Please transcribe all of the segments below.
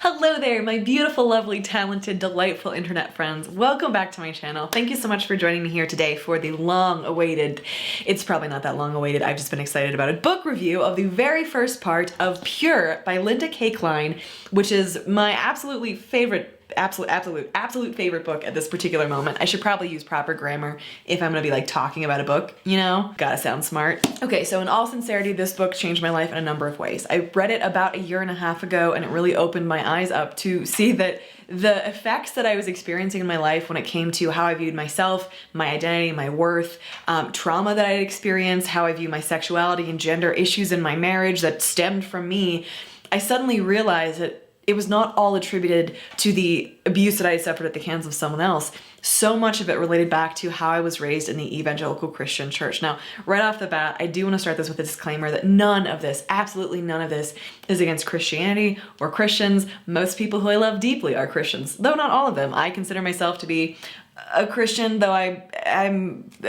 Hello there, my beautiful, lovely, talented, delightful internet friends. Welcome back to my channel. Thank you so much for joining me here today for the long-awaited, it's probably not that long-awaited, I've just been excited about it, book review of the very first part of Pure by Linda Kay Klein, which is my absolute favorite book at this particular moment. I should probably use proper grammar if I'm gonna be like talking about a book, you know? Gotta sound smart. Okay, so in all sincerity, this book changed my life in a number of ways. I read it about a year and a half ago and it really opened my eyes up to see that the effects that I was experiencing in my life when it came to how I viewed myself, my identity, my worth, trauma that I had experienced, how I view my sexuality and gender, issues in my marriage that stemmed from me, I suddenly realized that it was not all attributed to the abuse that I had suffered at the hands of someone else. So much of it related back to how I was raised in the evangelical Christian church. Now, right off the bat, I do want to start this with a disclaimer that none of this, absolutely none of this, is against Christianity or Christians. Most people who I love deeply are Christians, though not all of them. I consider myself to be a Christian, though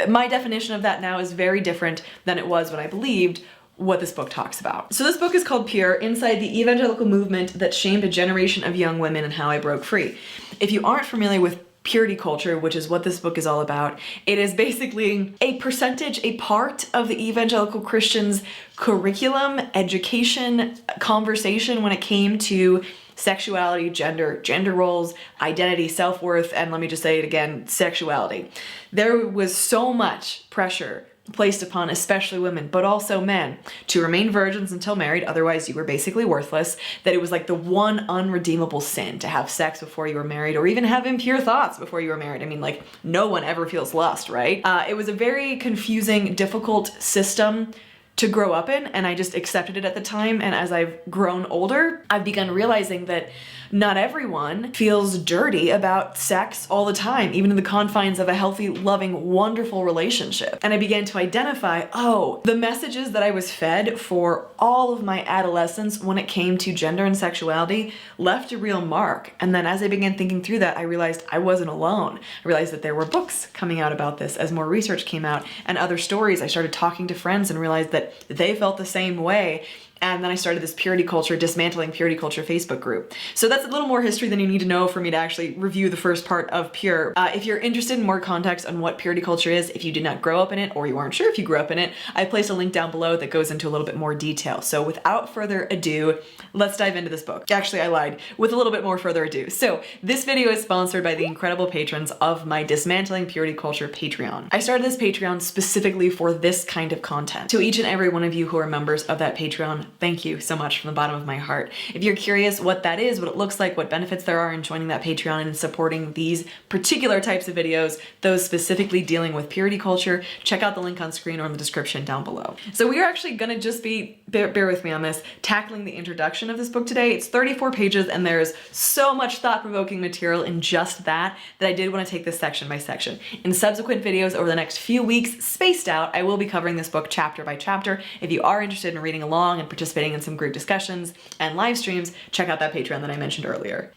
my definition of that now is very different than it was when I believed what this book talks about. So this book is called Pure, Inside the Evangelical Movement That Shamed a Generation of Young Women and How I Broke Free. If you aren't familiar with purity culture, which is what this book is all about, it is basically a part of the evangelical Christians' curriculum, education, conversation when it came to sexuality, gender roles, identity, self-worth, and let me just say it again, sexuality. There was so much pressure placed upon especially women, but also men, to remain virgins until married, otherwise you were basically worthless, that it was like the one unredeemable sin to have sex before you were married, or even have impure thoughts before you were married. I mean, like, no one ever feels lust, right? It was a very confusing, difficult system to grow up in, and I just accepted it at the time, and as I've grown older, I've begun realizing that not everyone feels dirty about sex all the time, even in the confines of a healthy, loving, wonderful relationship. And I began to identify, oh, the messages that I was fed for all of my adolescence when it came to gender and sexuality left a real mark. And then as I began thinking through that, I realized I wasn't alone. I realized that there were books coming out about this as more research came out and other stories. I started talking to friends and realized that they felt the same way. And then I started this purity culture, dismantling purity culture Facebook group. So that's a little more history than you need to know for me to actually review the first part of Pure. If you're interested in more context on what purity culture is, if you did not grow up in it or you aren't sure if you grew up in it, I placed a link down below that goes into a little bit more detail. So without further ado, let's dive into this book. Actually, I lied, with a little bit more further ado. So this video is sponsored by the incredible patrons of my Dismantling Purity Culture Patreon. I started this Patreon specifically for this kind of content. To each and every one of you who are members of that Patreon, thank you so much from the bottom of my heart. If you're curious what that is, what it looks like, what benefits there are in joining that Patreon and supporting these particular types of videos, those specifically dealing with purity culture, check out the link on screen or in the description down below. So we are actually gonna just be, bear with me on this, tackling the introduction of this book today. It's 34 pages and there's so much thought-provoking material in just that I did want to take this section by section. In subsequent videos over the next few weeks, spaced out, I will be covering this book chapter by chapter. If you are interested in reading along and participating in some group discussions and live streams, check out that Patreon that I mentioned earlier.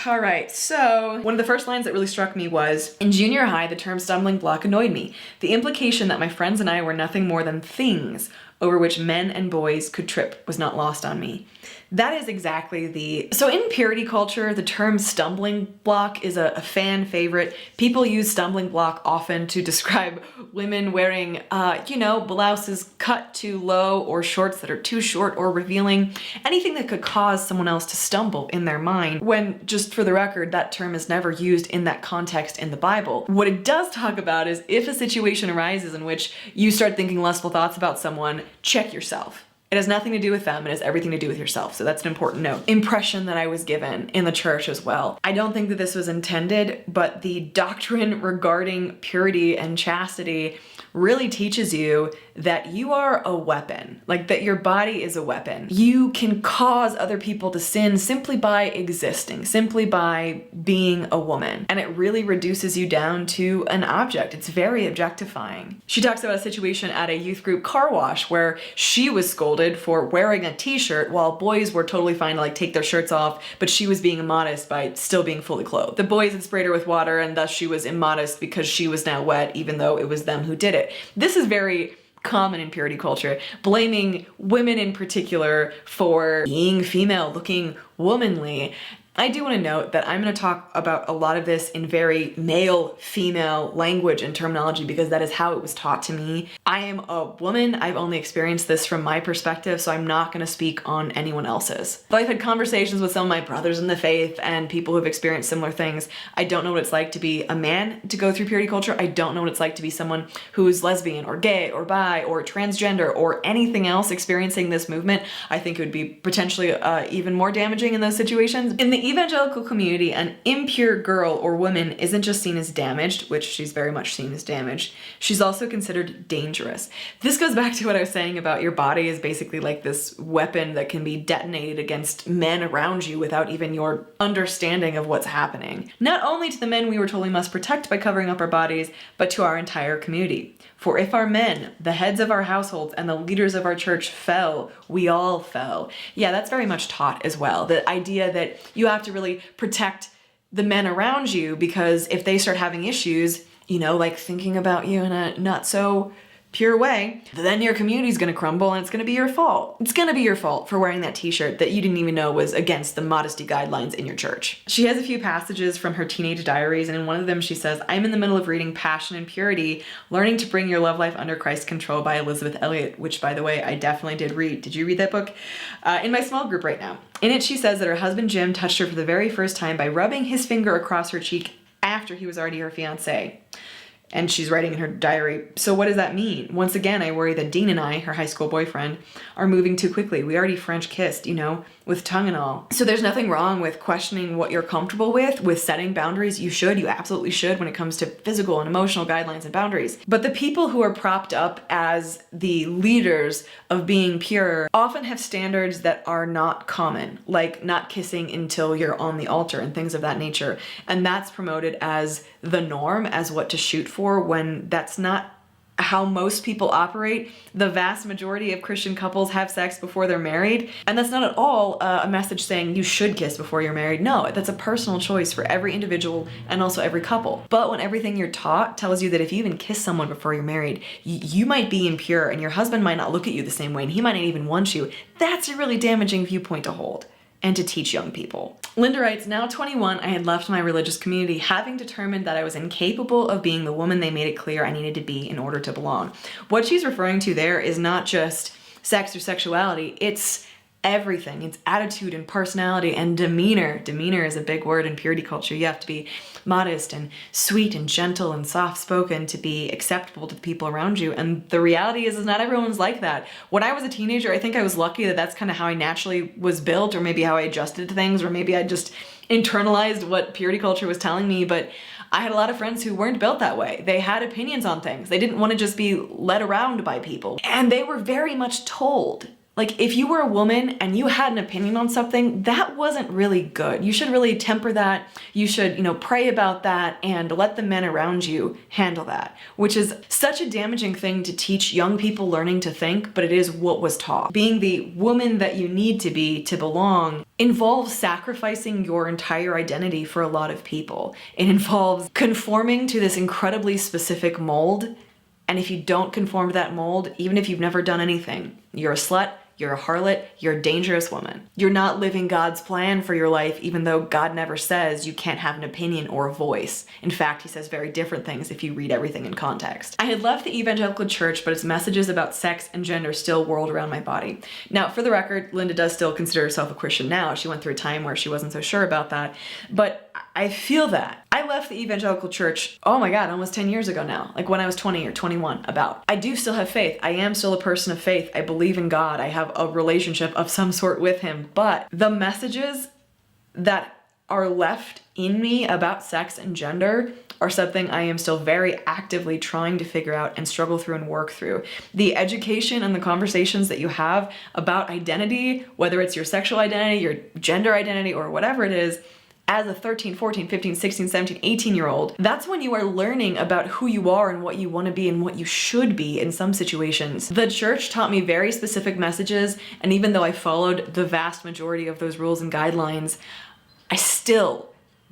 All right, so one of the first lines that really struck me was, in junior high, the term stumbling block annoyed me. The implication that my friends and I were nothing more than things over which men and boys could trip was not lost on me. That is exactly so in purity culture, the term stumbling block is a fan favorite. People use stumbling block often to describe women wearing, blouses cut too low or shorts that are too short or revealing, anything that could cause someone else to stumble in their mind, when, just for the record, that term is never used in that context in the Bible. What it does talk about is if a situation arises in which you start thinking lustful thoughts about someone, check yourself. It has nothing to do with them, it has everything to do with yourself. So that's an important note. Impression that I was given in the church as well. I don't think that this was intended, but the doctrine regarding purity and chastity really teaches you that you are a weapon, like that your body is a weapon. You can cause other people to sin simply by existing, simply by being a woman. And it really reduces you down to an object. It's very objectifying. She talks about a situation at a youth group car wash where she was scolded for wearing a t-shirt while boys were totally fine to like take their shirts off, but she was being immodest by still being fully clothed. The boys had sprayed her with water and thus she was immodest because she was now wet even though it was them who did it. This is very common in purity culture, blaming women in particular for being female, looking womanly. I do want to note that I'm going to talk about a lot of this in very male-female language and terminology because that is how it was taught to me. I am a woman. I've only experienced this from my perspective, so I'm not going to speak on anyone else's. But I've had conversations with some of my brothers in the faith and people who've experienced similar things. I don't know what it's like to be a man to go through purity culture. I don't know what it's like to be someone who's lesbian or gay or bi or transgender or anything else experiencing this movement. I think it would be potentially even more damaging in those situations. In the evangelical community, an impure girl or woman isn't just seen as damaged, which she's very much seen as damaged, she's also considered dangerous. This goes back to what I was saying about your body is basically like this weapon that can be detonated against men around you without even your understanding of what's happening. Not only to the men we were told we must protect by covering up our bodies, but to our entire community. For if our men, the heads of our households, and the leaders of our church fell, we all fell. Yeah, that's very much taught as well. The idea that you have to really protect the men around you because if they start having issues, you know, like thinking about you in a not so pure way, then your community's gonna crumble and it's gonna be your fault. It's gonna be your fault for wearing that t-shirt that you didn't even know was against the modesty guidelines in your church. She has a few passages from her teenage diaries, and in one of them she says, I'm in the middle of reading Passion and Purity, Learning to Bring Your Love Life Under Christ's Control by Elizabeth Elliot, which by the way, I definitely did read. Did you read that book? In my small group right now. In it she says that her husband Jim touched her for the very first time by rubbing his finger across her cheek after he was already her fiancé. And she's writing in her diary, so what does that mean? Once again, I worry that Dean and I, her high school boyfriend, are moving too quickly. We already French kissed, you know, with tongue and all. So there's nothing wrong with questioning what you're comfortable with setting boundaries. You should, you absolutely should when it comes to physical and emotional guidelines and boundaries. But the people who are propped up as the leaders of being pure often have standards that are not common, like not kissing until you're on the altar and things of that nature. And that's promoted as the norm, as what to shoot for, when that's not how most people operate. The vast majority of Christian couples have sex before they're married, and that's not at all a message saying you should kiss before you're married. No, that's a personal choice for every individual and also every couple. But when everything you're taught tells you that if you even kiss someone before you're married, you might be impure and your husband might not look at you the same way and he might not even want you, that's a really damaging viewpoint to hold and to teach young people. Linda writes, now 21, I had left my religious community, having determined that I was incapable of being the woman they made it clear I needed to be in order to belong. What she's referring to there is not just sex or sexuality, it's everything. It's attitude and personality and demeanor. Demeanor is a big word in purity culture. You have to be modest and sweet and gentle and soft-spoken to be acceptable to the people around you. And the reality is not everyone's like that. When I was a teenager, I think I was lucky that that's kind of how I naturally was built, or maybe how I adjusted to things, or maybe I just internalized what purity culture was telling me. But I had a lot of friends who weren't built that way. They had opinions on things. They didn't want to just be led around by people. And they were very much told. Like, if you were a woman and you had an opinion on something, that wasn't really good. You should really temper that. You should, pray about that and let the men around you handle that, which is such a damaging thing to teach young people learning to think, but it is what was taught. Being the woman that you need to be to belong involves sacrificing your entire identity for a lot of people. It involves conforming to this incredibly specific mold. And if you don't conform to that mold, even if you've never done anything, you're a slut, you're a harlot, you're a dangerous woman. You're not living God's plan for your life, even though God never says you can't have an opinion or a voice. In fact, he says very different things if you read everything in context. I had left the evangelical church, but its messages about sex and gender still whirled around my body. Now, for the record, Linda does still consider herself a Christian now. She went through a time where she wasn't so sure about that, but I feel that. I left the evangelical church, oh my God, almost 10 years ago now, like when I was 20 or 21 about. I do still have faith. I am still a person of faith. I believe in God. I have a relationship of some sort with him, but the messages that are left in me about sex and gender are something I am still very actively trying to figure out and struggle through and work through. The education and the conversations that you have about identity, whether it's your sexual identity, your gender identity, or whatever it is, as a 13, 14, 15, 16, 17, 18-year-old, that's when you are learning about who you are and what you want to be and what you should be in some situations. The church taught me very specific messages, and even though I followed the vast majority of those rules and guidelines, I still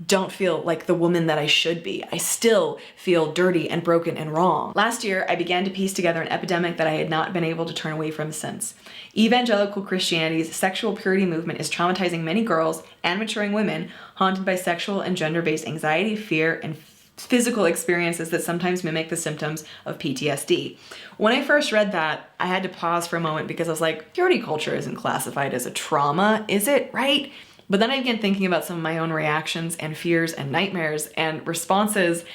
don't feel like the woman that I should be. I still feel dirty and broken and wrong. Last year, I began to piece together an epidemic that I had not been able to turn away from since. Evangelical Christianity's sexual purity movement is traumatizing many girls and maturing women haunted by sexual and gender-based anxiety, fear, and physical experiences that sometimes mimic the symptoms of PTSD. When I first read that, I had to pause for a moment because I was like, purity culture isn't classified as a trauma, is it? Right? But then I began thinking about some of my own reactions and fears and nightmares and responses,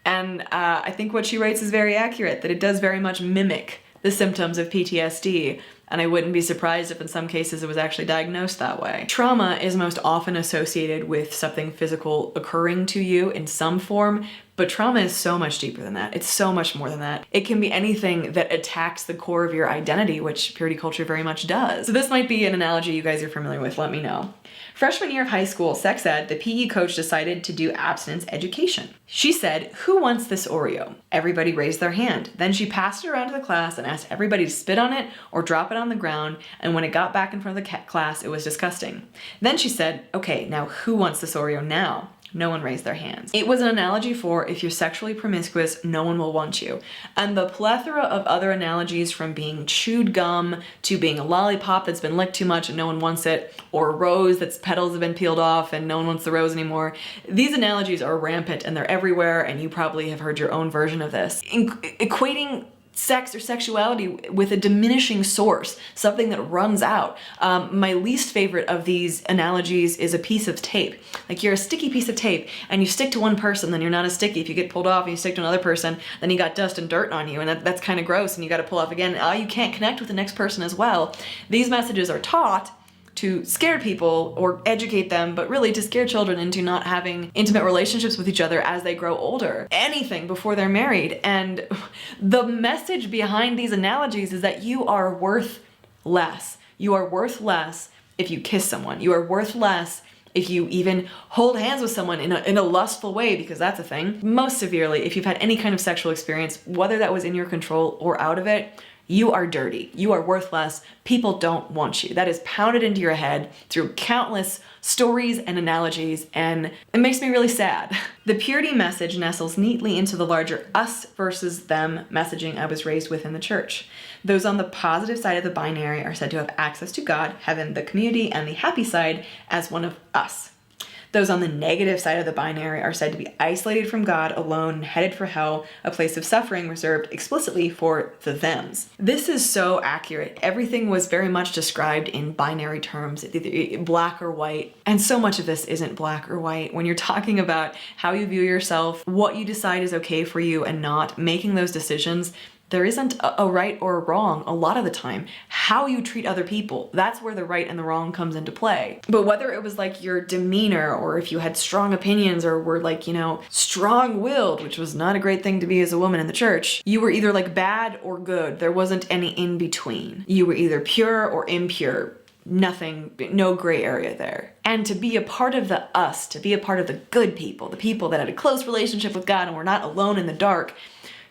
and I think what she writes is very accurate, that it does very much mimic the symptoms of PTSD, and I wouldn't be surprised if in some cases it was actually diagnosed that way. Trauma is most often associated with something physical occurring to you in some form, but trauma is so much deeper than that. It's so much more than that. It can be anything that attacks the core of your identity, which purity culture very much does. So this might be an analogy you guys are familiar with, let me know. Freshman year of high school, sex ed, the PE coach decided to do abstinence education. She said, "Who wants this Oreo?" Everybody raised their hand. Then she passed it around to the class and asked everybody to spit on it or drop it on the ground, and when it got back in front of the class, it was disgusting. Then she said, "Okay, now who wants this Oreo now?" No one raised their hands. It was an analogy for if you're sexually promiscuous, no one will want you. And the plethora of other analogies, from being chewed gum to being a lollipop that's been licked too much and no one wants it, or a rose that's petals have been peeled off and no one wants the rose anymore. These analogies are rampant and they're everywhere, and you probably have heard your own version of this. Equating sex or sexuality with a diminishing source, something that runs out. My least favorite of these analogies is a piece of tape. Like, you're a sticky piece of tape and you stick to one person, then you're not as sticky. If you get pulled off and you stick to another person, then you got dust and dirt on you, and that's kind of gross, and you got to pull off again. You can't connect with the next person as well. These messages are taught to scare people or educate them, but really to scare children into not having intimate relationships with each other as they grow older. Anything before they're married. And the message behind these analogies is that you are worth less. You are worth less if you kiss someone. You are worth less if you even hold hands with someone in a lustful way, because that's a thing. Most severely, if you've had any kind of sexual experience, whether that was in your control or out of it, you are dirty. You are worthless. People don't want you. That is pounded into your head through countless stories and analogies, and it makes me really sad. The purity message nestles neatly into the larger us versus them messaging I was raised with in the church. Those on the positive side of the binary are said to have access to God, heaven, the community, and the happy side as one of us. Those on the negative side of the binary are said to be isolated from God, alone, headed for hell, a place of suffering reserved explicitly for the thems. This is so accurate. Everything was very much described in binary terms, either black or white. And so much of this isn't black or white. When you're talking about how you view yourself, what you decide is okay for you and not, making those decisions, there isn't a right or a wrong a lot of the time. How you treat other people, that's where the right and the wrong comes into play. But whether it was like your demeanor, or if you had strong opinions, or were like, strong-willed, which was not a great thing to be as a woman in the church, you were either like bad or good. There wasn't any in between. You were either pure or impure. Nothing, no gray area there. And to be a part of the us, to be a part of the good people, the people that had a close relationship with God and were not alone in the dark,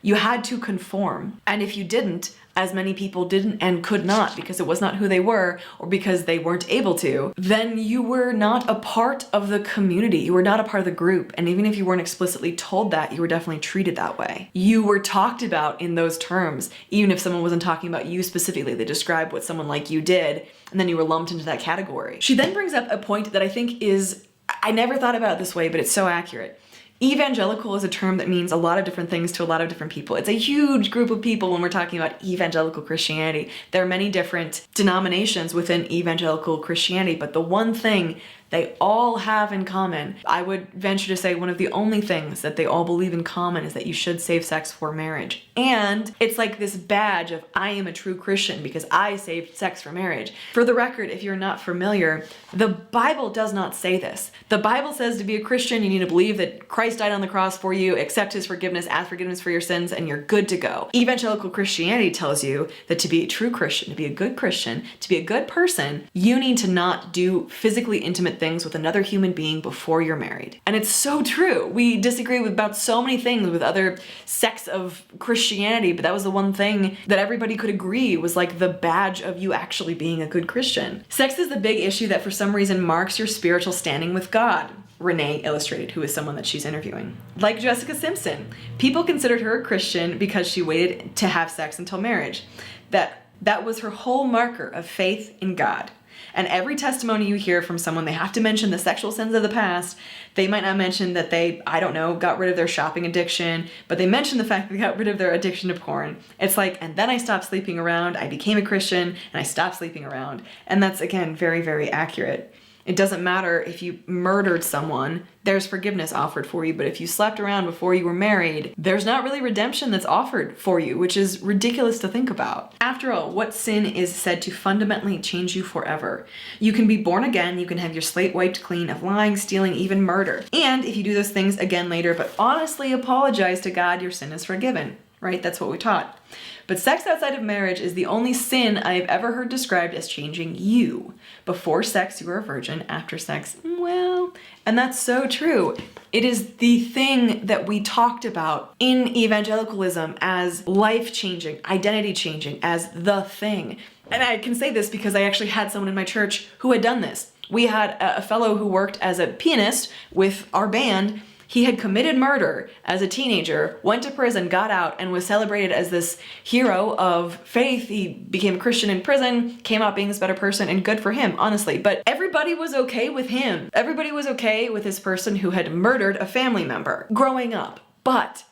you had to conform. And if you didn't, as many people didn't and could not because it was not who they were, or because they weren't able to, then you were not a part of the community. You were not a part of the group. And even if you weren't explicitly told that, you were definitely treated that way. You were talked about in those terms, even if someone wasn't talking about you specifically. They described what someone like you did, and then you were lumped into that category. She then brings up a point that I think is, I never thought about it this way, but it's so accurate. Evangelical is a term that means a lot of different things to a lot of different people. It's a huge group of people when we're talking about evangelical Christianity. There are many different denominations within evangelical Christianity, but the one thing they all have in common, I would venture to say one of the only things that they all believe in common, is that you should save sex for marriage. And it's like this badge of, I am a true Christian because I saved sex for marriage. For the record, if you're not familiar, the Bible does not say this. The Bible says to be a Christian, you need to believe that Christ died on the cross for you, accept his forgiveness, ask forgiveness for your sins, and you're good to go. Evangelical Christianity tells you that to be a true Christian, to be a good Christian, to be a good person, you need to not do physically intimate things with another human being before you're married. And it's so true. We disagree about so many things with other sects of Christianity, but that was the one thing that everybody could agree was like the badge of you actually being a good Christian. Sex is the big issue that for some reason marks your spiritual standing with God. Renee illustrated, who is someone that she's interviewing. Like Jessica Simpson, people considered her a Christian because she waited to have sex until marriage. That was her whole marker of faith in God. And every testimony you hear from someone, they have to mention the sexual sins of the past. They might not mention that they, I don't know, got rid of their shopping addiction, but they mention the fact that they got rid of their addiction to porn. It's like, and then I stopped sleeping around, I became a Christian, and I stopped sleeping around. And that's, again, very, very accurate. It doesn't matter if you murdered someone, there's forgiveness offered for you. But if you slept around before you were married, there's not really redemption that's offered for you, which is ridiculous to think about. After all, what sin is said to fundamentally change you forever? You can be born again, you can have your slate wiped clean of lying, stealing, even murder. And if you do those things again later, but honestly apologize to God, your sin is forgiven, right? That's what we taught. But sex outside of marriage is the only sin I've ever heard described as changing you. Before sex, you were a virgin. After sex, well, and that's so true. It is the thing that we talked about in evangelicalism as life-changing, identity-changing, as the thing. And I can say this because I actually had someone in my church who had done this. We had a fellow who worked as a pianist with our band. He had committed murder as a teenager, went to prison, got out, and was celebrated as this hero of faith. He became a Christian in prison, came out being this better person, and good for him, honestly. But everybody was okay with him. Everybody was okay with this person who had murdered a family member growing up. But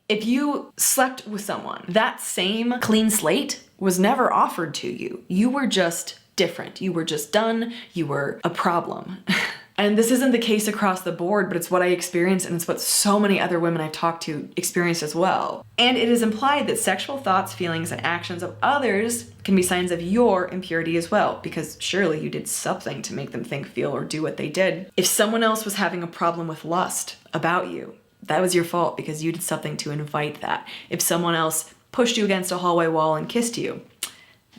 if you slept with someone, that same clean slate was never offered to you. You were just different. You were just done. You were a problem. And this isn't the case across the board, but it's what I experienced, and it's what so many other women I've talked to experienced as well. And it is implied that sexual thoughts, feelings, and actions of others can be signs of your impurity as well, because surely you did something to make them think, feel, or do what they did. If someone else was having a problem with lust about you, that was your fault because you did something to invite that. If someone else pushed you against a hallway wall and kissed you,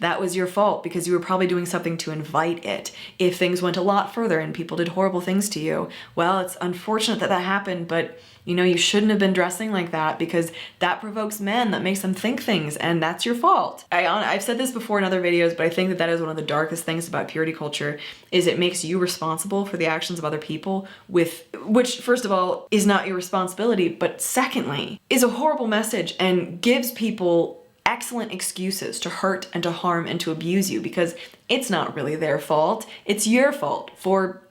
that was your fault because you were probably doing something to invite it. If things went a lot further and people did horrible things to you, well, it's unfortunate that that happened, but you know, you shouldn't have been dressing like that because that provokes men, that makes them think things, and that's your fault. I've said this before in other videos, but I think that that is one of the darkest things about purity culture is it makes you responsible for the actions of other people, which first of all is not your responsibility, but secondly is a horrible message and gives people excellent excuses to hurt and to harm and to abuse you because it's not really their fault. It's your fault for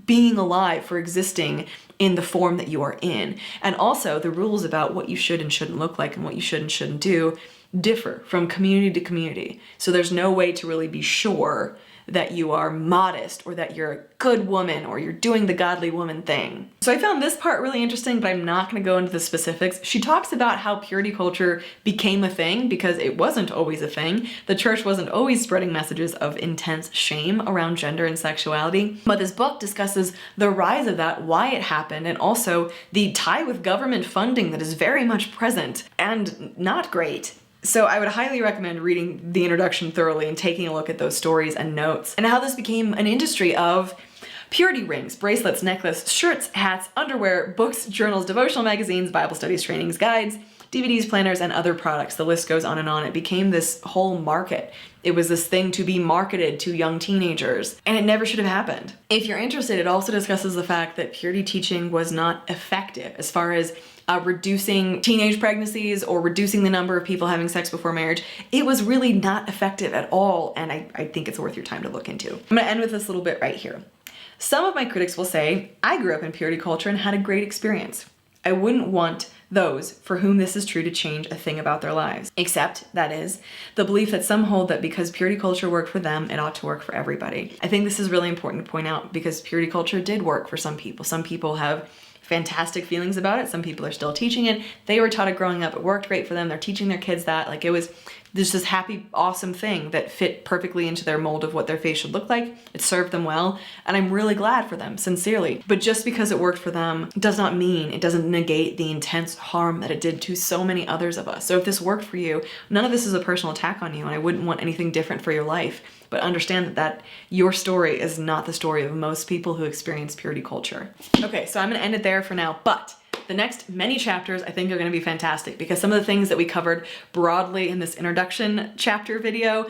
being alive, for existing in the form that you are in. And also the rules about what you should and shouldn't look like and what you should and shouldn't do differ from community to community. So there's no way to really be sure that you are modest or that you're a good woman or you're doing the godly woman thing. So I found this part really interesting, but I'm not gonna go into the specifics. She talks about how purity culture became a thing because it wasn't always a thing. The church wasn't always spreading messages of intense shame around gender and sexuality. But this book discusses the rise of that, why it happened, and also the tie with government funding that is very much present and not great. So I would highly recommend reading the introduction thoroughly and taking a look at those stories and notes and how this became an industry of purity rings, bracelets, necklaces, shirts, hats, underwear, books, journals, devotional magazines, Bible studies, trainings, guides, DVDs, planners, and other products. The list goes on and on. It became this whole market. It was this thing to be marketed to young teenagers, and it never should have happened. If you're interested, it also discusses the fact that purity teaching was not effective as far as reducing teenage pregnancies or reducing the number of people having sex before marriage. It was really not effective at all, and I think it's worth your time to look into. I'm gonna end with this little bit right here. Some of my critics will say, I grew up in purity culture and had a great experience. I wouldn't want those for whom this is true to change a thing about their lives. Except, that is, the belief that some hold that because purity culture worked for them, it ought to work for everybody. I think this is really important to point out because purity culture did work for some people. Some people have fantastic feelings about it. Some people are still teaching it. They were taught it growing up. It worked great for them. They're teaching their kids that. Like it was this happy, awesome thing that fit perfectly into their mold of what their face should look like. It served them well. And I'm really glad for them, sincerely. But just because it worked for them does not mean it doesn't negate the intense harm that it did to so many others of us. So if this worked for you, none of this is a personal attack on you, and I wouldn't want anything different for your life. But understand that your story is not the story of most people who experience purity culture. Okay, so I'm gonna end it there for now, but The next many chapters I think are going to be fantastic because some of the things that we covered broadly in this introduction chapter video,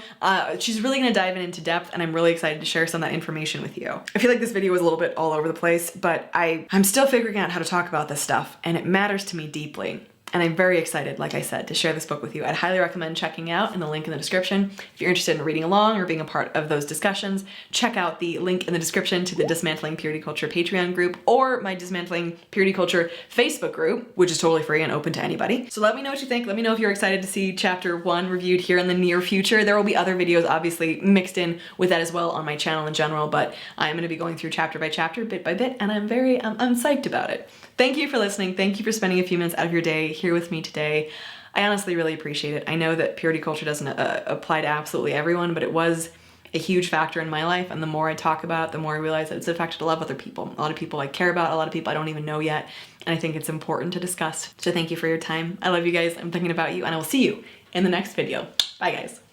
she's really going to dive into depth, and I'm really excited to share some of that information with you. I feel like this video was a little bit all over the place, but I'm still figuring out how to talk about this stuff, and it matters to me deeply. And I'm very excited, like I said, to share this book with you. I'd highly recommend checking out in the link in the description. If you're interested in reading along or being a part of those discussions, check out the link in the description to the Dismantling Purity Culture Patreon group or my Dismantling Purity Culture Facebook group, which is totally free and open to anybody. So let me know what you think. Let me know if you're excited to see chapter 1 reviewed here in the near future. There will be other videos obviously mixed in with that as well on my channel in general, but I'm going to be going through chapter by chapter, bit by bit, and I'm psyched about it. Thank you for listening. Thank you for spending a few minutes out of your day here with me today. I honestly really appreciate it. I know that purity culture doesn't apply to absolutely everyone, but it was a huge factor in my life. And the more I talk about it, the more I realize that it's affected a lot of other people. A lot of people I care about, a lot of people I don't even know yet. And I think it's important to discuss. So thank you for your time. I love you guys. I'm thinking about you, and I will see you in the next video. Bye guys.